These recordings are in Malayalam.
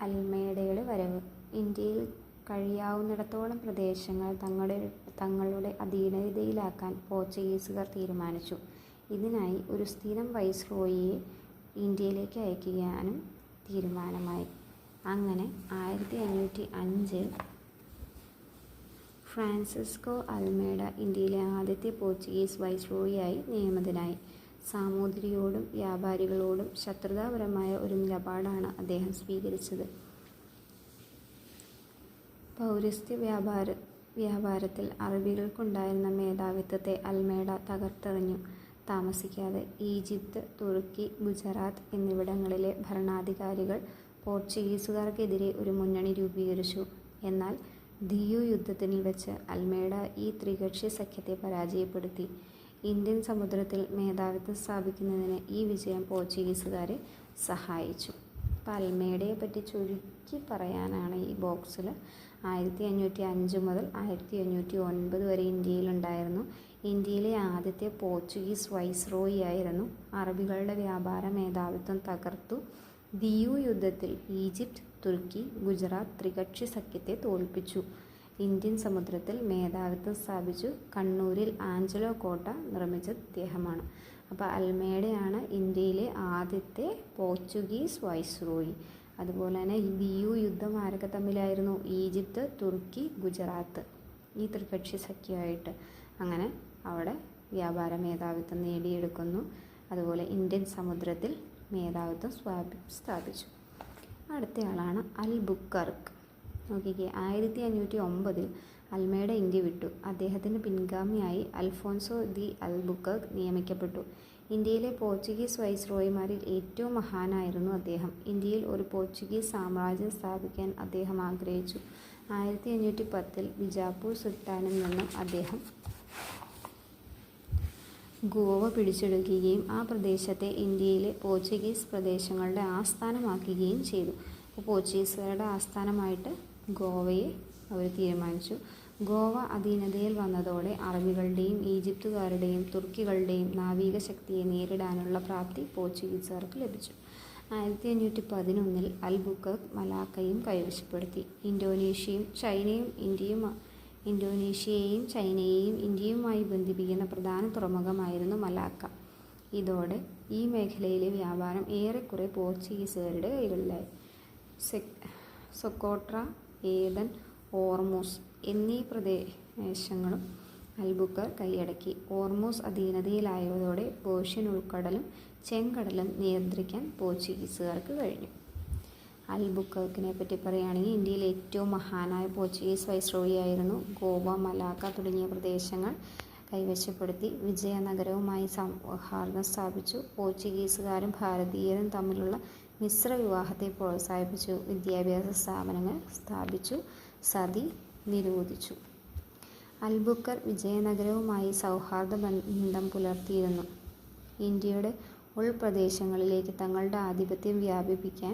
അൽമേഡയുടെ വരവ്. ഇന്ത്യയിൽ കഴിയാവുന്നിടത്തോളം പ്രദേശങ്ങൾ തങ്ങളുടെ അധീനതയിലാക്കാൻ പോർച്ചുഗീസുകാർ തീരുമാനിച്ചു. ഇതിനായി ഒരു സ്ഥിരം വൈസ്രോയിയെ ഇന്ത്യയിലേക്ക് അയക്കാനും തീരുമാനമായി. അങ്ങനെ 1505 ഫ്രാൻസിസ്കോ അൽമേഡ ഇന്ത്യയിലെ ആദ്യത്തെ പോർച്ചുഗീസ് വൈസ്രോയിയായി നിയമിതനായി. സാമൂതിരിയോടും വ്യാപാരികളോടും ശത്രുതാപരമായ ഒരു നിലപാടാണ് അദ്ദേഹം സ്വീകരിച്ചത്. പൗരസ്ത്യ വ്യാപാരത്തിൽ അറബികൾക്കുണ്ടായിരുന്ന മേധാവിത്വത്തെ അൽമേഡ തകർത്തെറിഞ്ഞു. താമസിക്കാതെ ഈജിപ്ത്, തുർക്കി, ഗുജറാത്ത് എന്നിവിടങ്ങളിലെ ഭരണാധികാരികൾ പോർച്ചുഗീസുകാർക്കെതിരെ ഒരു മുന്നണി രൂപീകരിച്ചു. എന്നാൽ ദിയു യുദ്ധത്തിൽ വെച്ച് അൽമേഡ ഈ ത്രികക്ഷി സഖ്യത്തെ പരാജയപ്പെടുത്തി. ഇന്ത്യൻ സമുദ്രത്തിൽ മേധാവിത്വം സ്ഥാപിക്കുന്നതിന് ഈ വിജയം പോർച്ചുഗീസുകാരെ സഹായിച്ചു. അപ്പോൾ അൽമേഡയെ പറ്റി ചുരുക്കി പറയാനാണ് ഈ ബോക്സിൽ. 1505 മുതൽ 1509 വരെ ഇന്ത്യയിലുണ്ടായിരുന്നു. ഇന്ത്യയിലെ ആദ്യത്തെ പോർച്ചുഗീസ് വൈസ്രോയി ആയിരുന്നു. അറബികളുടെ വ്യാപാര മേധാവിത്വം തകർത്തു. ദിയു യുദ്ധത്തിൽ ഈജിപ്ത്, തുർക്കി, ഗുജറാത്ത് ത്രികക്ഷി സഖ്യത്തെ തോൽപ്പിച്ചു. ഇന്ത്യൻ സമുദ്രത്തിൽ മേധാവിത്വം സ്ഥാപിച്ചു. കണ്ണൂരിൽ ആഞ്ചലോ കോട്ട നിർമ്മിച്ചത് ഇദ്ദേഹമാണ്. അപ്പോൾ അൽമേഡയാണ് ഇന്ത്യയിലെ ആദ്യത്തെ പോർച്ചുഗീസ് വൈസ്രോയി. അതുപോലെ തന്നെ ദിയു യുദ്ധം ആരൊക്കെ തമ്മിലായിരുന്നു? ഈജിപ്ത്, തുർക്കി, ഗുജറാത്ത്, ഈ ത്രികക്ഷി സഖ്യമായിട്ട് അങ്ങനെ അവിടെ വ്യാപാര മേധാവിത്വം നേടിയെടുക്കുന്നു. അതുപോലെ ഇന്ത്യൻ സമുദ്രത്തിൽ മേധാവിത്വം സ്ഥാപിച്ചു. അടുത്തയാളാണ് അൽബുക്കർക്ക്. നോക്കിക്കേ, 1509 അൽമേഡ ഇന്ത്യ വിട്ടു. അദ്ദേഹത്തിന് പിൻഗാമിയായി അൽഫോൻസോ ദി അൽബുക്കർക്ക് നിയമിക്കപ്പെട്ടു. ഇന്ത്യയിലെ പോർച്ചുഗീസ് വൈസ്രോയിമാരിൽ ഏറ്റവും മഹാനായിരുന്നു അദ്ദേഹം. ഇന്ത്യയിൽ ഒരു പോർച്ചുഗീസ് സാമ്രാജ്യം സ്ഥാപിക്കാൻ അദ്ദേഹം ആഗ്രഹിച്ചു. 1510 ബിജാപ്പൂർ സുൽത്താനിൽ നിന്നും അദ്ദേഹം ഗോവ പിടിച്ചെടുക്കുകയും ആ പ്രദേശത്തെ ഇന്ത്യയിലെ പോർച്ചുഗീസ് പ്രദേശങ്ങളുടെ ആസ്ഥാനമാക്കുകയും ചെയ്തു. അപ്പോൾ പോർച്ചുഗീസുകാരുടെ ആസ്ഥാനമായിട്ട് ഗോവയെ അവർ തീരുമാനിച്ചു. ഗോവ അധീനതയിൽ വന്നതോടെ അറബികളുടെയും ഈജിപ്തുകാരുടെയും തുർക്കികളുടെയും നാവിക ശക്തിയെ നേരിടാനുള്ള പ്രാപ്തി പോർച്ചുഗീസുകാർക്ക് ലഭിച്ചു. 1511 അൽബുക്കർക്ക് മലാക്കയും കൈവശപ്പെടുത്തി. ഇന്തോനേഷ്യയെയും ചൈനയെയും ഇന്ത്യയുമായി ബന്ധിപ്പിക്കുന്ന പ്രധാന തുറമുഖമായിരുന്നു മലാക്ക. ഇതോടെ ഈ മേഖലയിലെ വ്യാപാരം ഏറെക്കുറെ പോർച്ചുഗീസുകാരുടെ കൈകളിലായി. സൊക്കോട്ര, ഏദൻ, ഓർമൂസ് എന്നീ പ്രദേശങ്ങളും അൽബുക്കർ കൈയടക്കി. ഓർമൂസ് അധീനതയിലായതോടെ പേർഷ്യൻ ഉൾക്കടലും ചെങ്കടലും നിയന്ത്രിക്കാൻ പോർച്ചുഗീസുകാർക്ക് കഴിഞ്ഞു. അൽബുക്കർക്കിനെ പറ്റി പറയുകയാണെങ്കിൽ ഇന്ത്യയിലെ ഏറ്റവും മഹാനായ പോർച്ചുഗീസ് വൈസ്രോയി ആയിരുന്നു. ഗോവ, മലാക്ക തുടങ്ങിയ പ്രദേശങ്ങൾ കൈവശപ്പെടുത്തി. വിജയനഗരവുമായി സൗഹാർദ്ദം സ്ഥാപിച്ചു. പോർച്ചുഗീസുകാരും ഭാരതീയരും തമ്മിലുള്ള മിശ്ര വിവാഹത്തെ പ്രോത്സാഹിപ്പിച്ചു. വിദ്യാഭ്യാസ സ്ഥാപനങ്ങൾ സ്ഥാപിച്ചു. സതി നിരോധിച്ചു. അൽബുക്കർ വിജയനഗരവുമായി സൗഹാർദ്ദ ബന്ധം പുലർത്തിയിരുന്നു. ഇന്ത്യയുടെ ഉൾപ്രദേശങ്ങളിലേക്ക് തങ്ങളുടെ ആധിപത്യം വ്യാപിപ്പിക്കാൻ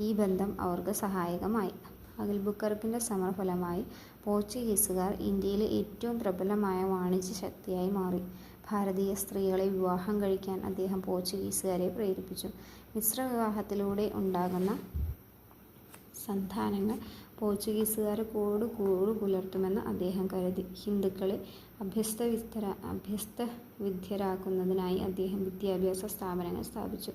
ഈ ബന്ധം അവർക്ക് സഹായകമായി. അൽബുക്കർക്കിൻ്റെ സമരഫലമായി പോർച്ചുഗീസുകാർ ഇന്ത്യയിലെ ഏറ്റവും പ്രബലമായ വാണിജ്യ ശക്തിയായി മാറി. ഭാരതീയ സ്ത്രീകളെ വിവാഹം കഴിക്കാൻ അദ്ദേഹം പോർച്ചുഗീസുകാരെ പ്രേരിപ്പിച്ചു. മിശ്ര വിവാഹത്തിലൂടെ ഉണ്ടാകുന്ന സന്താനങ്ങൾ പോർച്ചുഗീസുകാർ കൂട് പുലർത്തുമെന്ന് അദ്ദേഹം കരുതി. ഹിന്ദുക്കളെ അഭ്യസ്തവിദ്യരാക്കുന്നതിനായി അദ്ദേഹം വിദ്യാഭ്യാസ സ്ഥാപനങ്ങൾ സ്ഥാപിച്ചു.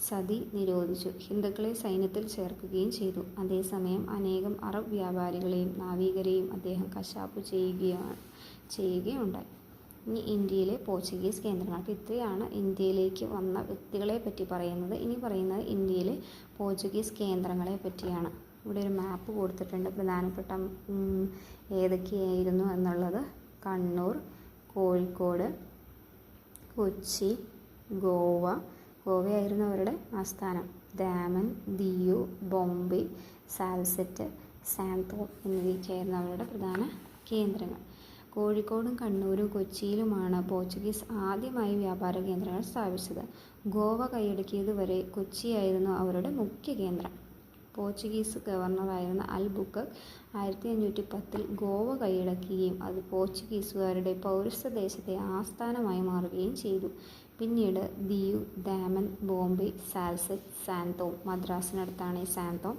സതി നിരോധിച്ചു. ഹിന്ദുക്കളെ സൈന്യത്തിൽ ചേർക്കുകയും ചെയ്തു. അതേസമയം അനേകം അറബ് വ്യാപാരികളെയും നാവികരെയും അദ്ദേഹം കശാപ്പു ചെയ്യുകയുണ്ടായി. ഇനി ഇന്ത്യയിലെ പോർച്ചുഗീസ് കേന്ദ്രങ്ങൾ. അപ്പോൾ ഇത്രയാണ് ഇന്ത്യയിലേക്ക് വന്ന വ്യക്തികളെ പറ്റി പറയുന്നത്. ഇനി പറയുന്നത് ഇന്ത്യയിലെ പോർച്ചുഗീസ് കേന്ദ്രങ്ങളെ പറ്റിയാണ്. ഇവിടെ ഒരു മാപ്പ് കൊടുത്തിട്ടുണ്ട്. പ്രധാനപ്പെട്ട ഏതൊക്കെയായിരുന്നു എന്നുള്ളത്: കണ്ണൂർ, കോഴിക്കോട്, കൊച്ചി, ഗോവയായിരുന്നു അവരുടെ ആസ്ഥാനം. ദാമൻ, ദിയു, ബോംബെ, സാൽസെറ്റ്, സാന്തോം എന്നിവയൊക്കെയായിരുന്നു അവരുടെ പ്രധാന കേന്ദ്രങ്ങൾ. കോഴിക്കോടും കണ്ണൂരും കൊച്ചിയിലുമാണ് പോർച്ചുഗീസ് ആദ്യമായി വ്യാപാര കേന്ദ്രങ്ങൾ സ്ഥാപിച്ചത്. ഗോവ കൈയടക്കിയതുവരെ കൊച്ചിയായിരുന്നു അവരുടെ മുഖ്യ കേന്ദ്രം. പോർച്ചുഗീസ് ഗവർണറായിരുന്ന അൽബുക്കർക്ക് 1510 ഗോവ കൈയടക്കുകയും അത് പോർച്ചുഗീസുകാരുടെ പൗരസ്ത്യ ദേശത്തെ ആസ്ഥാനമായി മാറുകയും ചെയ്തു. പിന്നീട് ദിയു, ദാമൻ, ബോംബെ, സാൽസെറ്റ്, സാന്തോം, മദ്രാസിനടുത്താണ് ഈ സാന്തോം,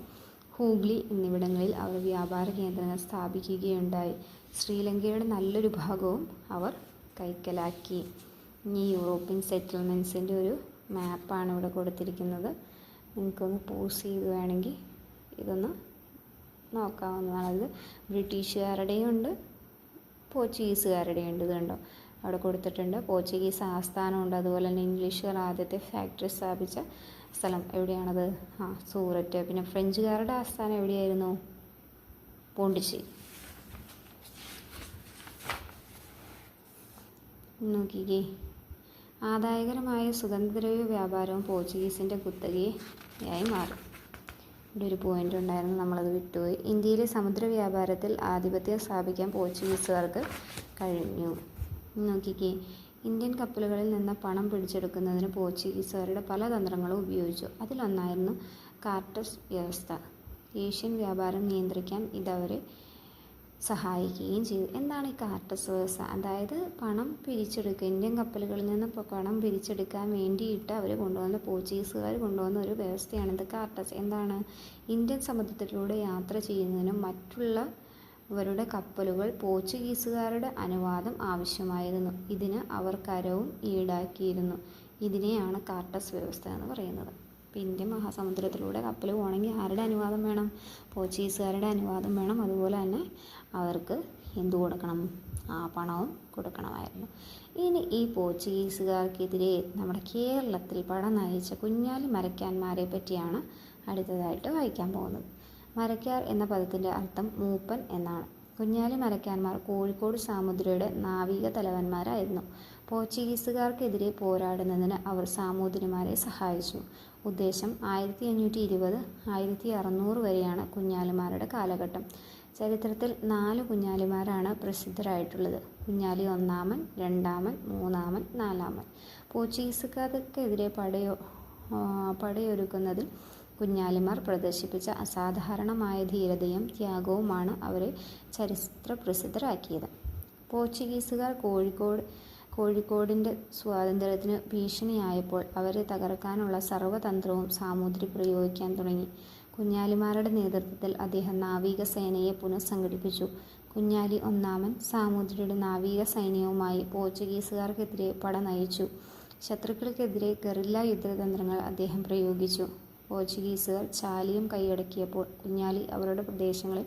ഹൂഗ്ലി എന്നിവിടങ്ങളിൽ അവർ വ്യാപാര കേന്ദ്രങ്ങൾ സ്ഥാപിക്കുകയുണ്ടായി. ശ്രീലങ്കയുടെ നല്ലൊരു ഭാഗവും അവർ കൈക്കലാക്കി. ഇനി യൂറോപ്യൻ സെറ്റിൽമെൻറ്റ്സിൻ്റെ ഒരു മാപ്പാണ് ഇവിടെ കൊടുത്തിരിക്കുന്നത്. നിങ്ങൾക്കൊന്ന് പോസ് ചെയ്ത് വേണമെങ്കിൽ ഇതൊന്ന് നോക്കാവുന്നതാണ്. അത് ബ്രിട്ടീഷുകാരുടെയും ഉണ്ട്, പോർച്ചുഗീസുകാരുടെയും ഉണ്ട്. ഇത് കണ്ടോ, അവിടെ കൊടുത്തിട്ടുണ്ട്. പോർച്ചുഗീസ് ആസ്ഥാനമുണ്ട്. അതുപോലെ തന്നെ ഇംഗ്ലീഷുകാർ ആദ്യത്തെ ഫാക്ടറി സ്ഥാപിച്ച സ്ഥലം എവിടെയാണത്? സൂററ്റ്. പിന്നെ ഫ്രഞ്ചുകാരുടെ ആസ്ഥാനം എവിടെയായിരുന്നു? പോണ്ടിച്ചേരി. നോക്കിക്കേ, ആദായകരമായ സുഗന്ധദ്രവ്യ വ്യാപാരവും പോർച്ചുഗീസിൻ്റെ കുത്തകയായി മാറി. ഇവിടെ ഒരു പോയിന്റ് ഉണ്ടായിരുന്നു, നമ്മളത് വിട്ടുപോയി. ഇന്ത്യയിലെ സമുദ്ര വ്യാപാരത്തിൽ ആധിപത്യം സ്ഥാപിക്കാൻ പോർച്ചുഗീസുകാർക്ക് കഴിഞ്ഞു. നോക്കിക്കേ, ഇന്ത്യൻ കപ്പലുകളിൽ നിന്ന് പണം പിടിച്ചെടുക്കുന്നതിന് പോർച്ചുഗീസുകാരുടെ പല തന്ത്രങ്ങളും ഉപയോഗിച്ചു. അതിലൊന്നായിരുന്നു കാർട്ടസ് വ്യവസ്ഥ. ഏഷ്യൻ വ്യാപാരം നിയന്ത്രിക്കാൻ ഇതവരെ സഹായിക്കുകയും ചെയ്തു. എന്താണ് ഈ കാർട്ടസ് വ്യവസ്ഥ? അതായത് പണം പിരിച്ചെടുക്കുക, ഇന്ത്യൻ കപ്പലുകളിൽ നിന്ന് പണം പിരിച്ചെടുക്കാൻ വേണ്ടിയിട്ട് അവർ കൊണ്ടുവന്ന, പോർച്ചുഗീസുകാർ കൊണ്ടുവന്ന ഒരു വ്യവസ്ഥയാണിത് കാർട്ടസ്. എന്താണ്? ഇന്ത്യൻ സമുദ്രത്തിലൂടെ യാത്ര ചെയ്യുന്നതിനും മറ്റുള്ളവരുടെ കപ്പലുകൾ പോർച്ചുഗീസുകാരുടെ അനുവാദം ആവശ്യമായിരുന്നു. ഇതിന് അവർ കരവും ഈടാക്കിയിരുന്നു. ഇതിനെയാണ് കാർട്ടസ് വ്യവസ്ഥ എന്ന് പറയുന്നത്. ഇപ്പോൾ ഇന്ത്യൻ മഹാസമുദ്രത്തിലൂടെ കപ്പൽ പോകണമെങ്കിൽ ആരുടെ അനുവാദം വേണം? പോർച്ചുഗീസുകാരുടെ അനുവാദം വേണം. അതുപോലെ തന്നെ അവർക്ക് എന്തു കൊടുക്കണം? പണവും കൊടുക്കണമായിരുന്നു. ഇനി ഈ പോർച്ചുഗീസുകാർക്കെതിരെ നമ്മുടെ കേരളത്തിൽ പട നയിച്ച കുഞ്ഞാലി മരയ്ക്കാന്മാരെ പറ്റിയാണ് അടുത്തതായിട്ട് വായിക്കാൻ പോകുന്നത്. മരയ്ക്കാർ എന്ന പദത്തിൻ്റെ അർത്ഥം മൂപ്പൻ എന്നാണ്. കുഞ്ഞാലി മരയ്ക്കാന്മാർ കോഴിക്കോട് സാമൂതിരിയുടെ നാവിക തലവന്മാരായിരുന്നു. പോർച്ചുഗീസുകാർക്കെതിരെ പോരാടുന്നതിന് അവർ സാമൂതിരിമാരെ സഹായിച്ചു. ഉദ്ദേശം 1520 1600 വരെയാണ് കുഞ്ഞാലിമാരുടെ കാലഘട്ടം. ചരിത്രത്തിൽ 4 കുഞ്ഞാലിമാരാണ് പ്രസിദ്ധരായിട്ടുള്ളത്: കുഞ്ഞാലി ഒന്നാമൻ, രണ്ടാമൻ, മൂന്നാമൻ, നാലാമൻ. പോർച്ചുഗീസുകാർക്കെതിരെ പടയൊരുക്കുന്നതിൽ കുഞ്ഞാലിമാർ പ്രദർശിപ്പിച്ച അസാധാരണമായ ധീരതയും ത്യാഗവുമാണ് അവരെ ചരിത്രപ്രസിദ്ധരാക്കിയത്. പോർച്ചുഗീസുകാർ കോഴിക്കോടിൻ്റെ സ്വാതന്ത്ര്യത്തിന് ഭീഷണിയായപ്പോൾ അവരെ തകർക്കാനുള്ള സർവ്വതന്ത്രവും സാമൂതിരി പ്രയോഗിക്കാൻ തുടങ്ങി. കുഞ്ഞാലിമാരുടെ നേതൃത്വത്തിൽ അദ്ദേഹം നാവികസേനയെ പുനഃസംഘടിപ്പിച്ചു. കുഞ്ഞാലി ഒന്നാമൻ സാമൂതിരിയുടെ നാവിക സൈന്യവുമായി പോർച്ചുഗീസുകാർക്കെതിരെ പട നയിച്ചു. ശത്രുക്കൾക്കെതിരെ ഗറില്ല യുദ്ധതന്ത്രങ്ങൾ അദ്ദേഹം പ്രയോഗിച്ചു. പോർച്ചുഗീസുകാർ ചാലിയം കൈയടക്കിയപ്പോൾ കുഞ്ഞാലി അവരുടെ പ്രദേശങ്ങളിൽ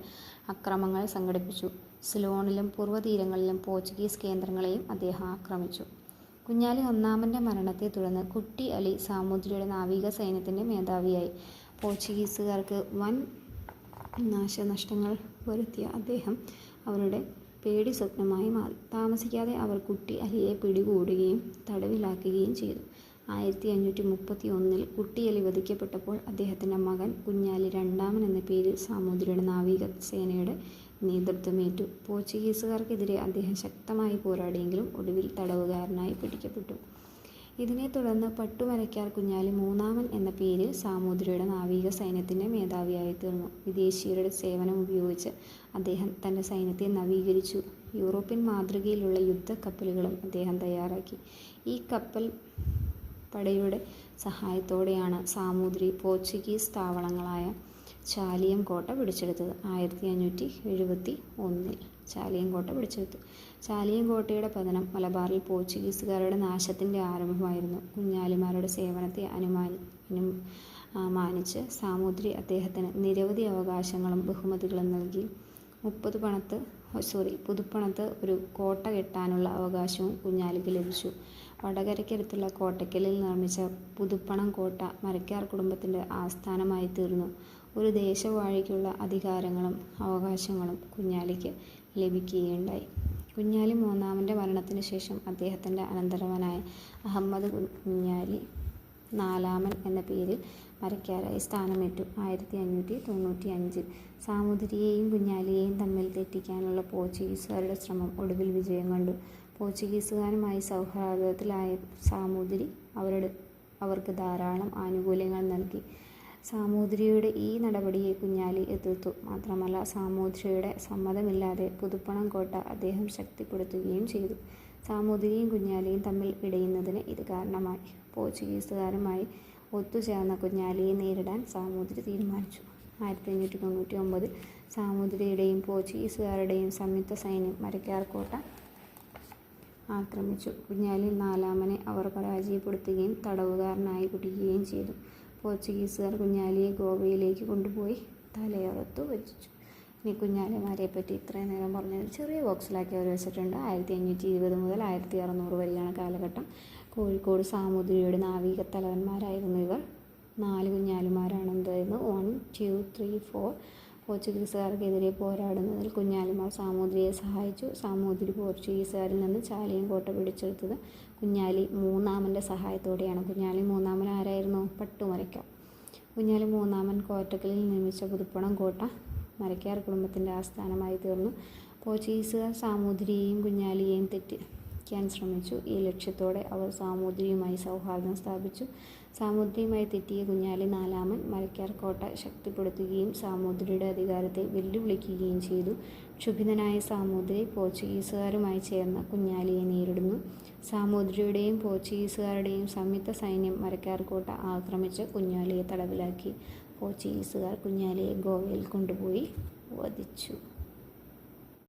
അക്രമങ്ങൾ സംഘടിപ്പിച്ചു. സിലോണിലും പൂർവ്വതീരങ്ങളിലും പോർച്ചുഗീസ് കേന്ദ്രങ്ങളെയും അദ്ദേഹം ആക്രമിച്ചു. കുഞ്ഞാലി ഒന്നാമൻ്റെ മരണത്തെ തുടർന്ന് കുട്ടി അലി സാമൂതിരിയുടെ നാവിക സൈന്യത്തിൻ്റെ മേധാവിയായി. പോർച്ചുഗീസുകാർക്ക് വൻ നാശനഷ്ടങ്ങൾ വരുത്തിയ അദ്ദേഹം അവരുടെ പേടി സ്വപ്നമായി മാറി. താമസിക്കാതെ അവർ കുട്ടി അലിയെ പിടികൂടുകയും തടവിലാക്കുകയും ചെയ്തു. 1531 കുട്ടിയലി വധിക്കപ്പെട്ടപ്പോൾ അദ്ദേഹത്തിൻ്റെ മകൻ കുഞ്ഞാലി രണ്ടാമൻ എന്ന പേരിൽ സാമൂതിരിയുടെ നാവിക സേനയുടെ നേതൃത്വമേറ്റു. പോർച്ചുഗീസുകാർക്കെതിരെ അദ്ദേഹം ശക്തമായി പോരാടിയെങ്കിലും ഒടുവിൽ തടവുകാരനായി പിടിക്കപ്പെട്ടു. ഇതിനെ തുടർന്ന് പട്ടുമരയ്ക്കാർ കുഞ്ഞാലി മൂന്നാമൻ എന്ന പേരിൽ സാമൂതിരിയുടെ നാവിക സൈന്യത്തിൻ്റെ മേധാവിയായി തീർന്നു. വിദേശീയരുടെ സേവനം ഉപയോഗിച്ച് അദ്ദേഹം തൻ്റെ സൈന്യത്തെ നവീകരിച്ചു. യൂറോപ്യൻ മാതൃകയിലുള്ള യുദ്ധക്കപ്പലുകളും അദ്ദേഹം തയ്യാറാക്കി. ഈ കപ്പൽ പടയുടെ സഹായത്തോടെയാണ് സാമൂതിരി പോർച്ചുഗീസ് താവളങ്ങളായ ചാലിയം കോട്ട പിടിച്ചെടുത്തത്. 1571 ചാലിയം കോട്ട പിടിച്ചെടുത്തു. ചാലിയം കോട്ടയുടെ പതനം മലബാറിൽ പോർച്ചുഗീസുകാരുടെ നാശത്തിൻ്റെ ആരംഭമായിരുന്നു. കുഞ്ഞാലിമാരുടെ സേവനത്തെ മാനിച്ച് സാമൂതിരി അദ്ദേഹത്തിന് നിരവധി അവകാശങ്ങളും ബഹുമതികളും നൽകി. പുതുപ്പണത്ത് ഒരു കോട്ട കെട്ടാനുള്ള അവകാശവും കുഞ്ഞാലിക്ക് ലഭിച്ചു. വടകരയ്ക്കടുത്തുള്ള കോട്ടയ്ക്കലിൽ നിർമ്മിച്ച പുതുപ്പണം കോട്ട മരയ്ക്കാർ കുടുംബത്തിൻ്റെ ആസ്ഥാനമായി തീർന്നു. ഒരു ദേശവാഴിക്കുള്ള അധികാരങ്ങളും അവകാശങ്ങളും കുഞ്ഞാലിക്ക് ലഭിക്കുകയുണ്ടായി. കുഞ്ഞാലി മൂന്നാമൻ്റെ മരണത്തിന് ശേഷം അദ്ദേഹത്തിൻ്റെ അനന്തരവനായ അഹമ്മദ് കുഞ്ഞാലി നാലാമൻ എന്ന പേരിൽ മരയ്ക്കാരായി സ്ഥാനമേറ്റു. 1595 സാമൂതിരിയെയും കുഞ്ഞാലിയെയും തമ്മിൽ തെറ്റിക്കാനുള്ള പോർച്ചുഗീസുകാരുടെ ശ്രമം ഒടുവിൽ വിജയം കണ്ടു. പോർച്ചുഗീസുകാരുമായി സൗഹാർദ്ദത്തിലായ സാമൂതിരി അവർക്ക് ധാരാളം ആനുകൂല്യങ്ങൾ നൽകി. സാമൂതിരിയുടെ ഈ നടപടിയെ കുഞ്ഞാലി എതിർത്തു. മാത്രമല്ല, സാമൂതിരിയുടെ സമ്മതമില്ലാതെ പുതുപ്പണം കോട്ട അദ്ദേഹം ശക്തിപ്പെടുത്തുകയും ചെയ്തു. സാമൂതിരിയും കുഞ്ഞാലിയും തമ്മിൽ ഇടയുന്നതിന് ഇത് കാരണമായി. പോർച്ചുഗീസുകാരുമായി ഒത്തുചേർന്ന കുഞ്ഞാലിയെ നേരിടാൻ സാമൂതിരി തീരുമാനിച്ചു. 1599 സാമൂതിരിയുടെയും പോർച്ചുഗീസുകാരുടെയും സംയുക്ത സൈന്യം മരക്കാർ കോട്ട ആക്രമിച്ചു. കുഞ്ഞാലി നാലാമനെ അവർ പരാജയപ്പെടുത്തുകയും തടവുകാരനായി പിടിക്കുകയും ചെയ്തു. പോർച്ചുഗീസുകാർ കുഞ്ഞാലിയെ ഗോവയിലേക്ക് കൊണ്ടുപോയി തലയറുത്തു വച്ചു. ഇനി കുഞ്ഞാലിമാരെ പറ്റി ഇത്രയും നേരം പറഞ്ഞത് ചെറിയ ബോക്സിലാക്കി അവർ വെച്ചിട്ടുണ്ട്. 1520 മുതൽ 1600 വരെയാണ് കാലഘട്ടം. കോഴിക്കോട് സാമൂതിരിയുടെ നാവിക തലവന്മാരായിരുന്നു ഇവർ. 4 കുഞ്ഞാലിമാരാണ് എന്തായിരുന്നു. 1, 2, 3, 4. പോർച്ചുഗീസുകാർക്കെതിരെ പോരാടുന്നതിൽ കുഞ്ഞാലിമാർ സാമൂതിരിയെ സഹായിച്ചു. സാമൂതിരി പോർച്ചുഗീസുകാരിൽ നിന്ന് ചാലിയം കോട്ട പിടിച്ചെടുത്തത് കുഞ്ഞാലി മൂന്നാമൻ്റെ സഹായത്തോടെയാണ്. കുഞ്ഞാലി മൂന്നാമൻ ആരായിരുന്നു? പട്ടുമരയ്ക്കാർ. കുഞ്ഞാലി മൂന്നാമൻ കോട്ടക്കലിൽ നിർമ്മിച്ച പുതുപ്പണം കോട്ട മരയ്ക്കാർ കുടുംബത്തിൻ്റെ ആസ്ഥാനമായി തീർന്നു. പോർച്ചുഗീസുകാർ സാമൂതിരിയെയും കുഞ്ഞാലിയെയും തെറ്റിക്കാൻ ശ്രമിച്ചു. ഈ ലക്ഷ്യത്തോടെ അവർ സാമൂതിരിയുമായി സൗഹാർദ്ദം സ്ഥാപിച്ചു. സാമൂതിരിയുമായി തെറ്റിയ കുഞ്ഞാലി നാലാമൻ മരയ്ക്കാർ കോട്ട ശക്തിപ്പെടുത്തുകയും സാമൂതിരിയുടെ അധികാരത്തെ വെല്ലുവിളിക്കുകയും ചെയ്തു. ക്ഷുഭിതനായ സാമൂതിരി പോർച്ചുഗീസുകാരുമായി ചേർന്ന് കുഞ്ഞാലിയെ നേരിടുന്നു. സാമൂതിരിയുടെയും പോർച്ചുഗീസുകാരുടെയും സംയുക്ത സൈന്യം മരയ്ക്കാർ കോട്ട ആക്രമിച്ച് കുഞ്ഞാലിയെ തടവിലാക്കി. പോർച്ചുഗീസുകാർ കുഞ്ഞാലിയെ ഗോവയിൽ കൊണ്ടുപോയി വധിച്ചു.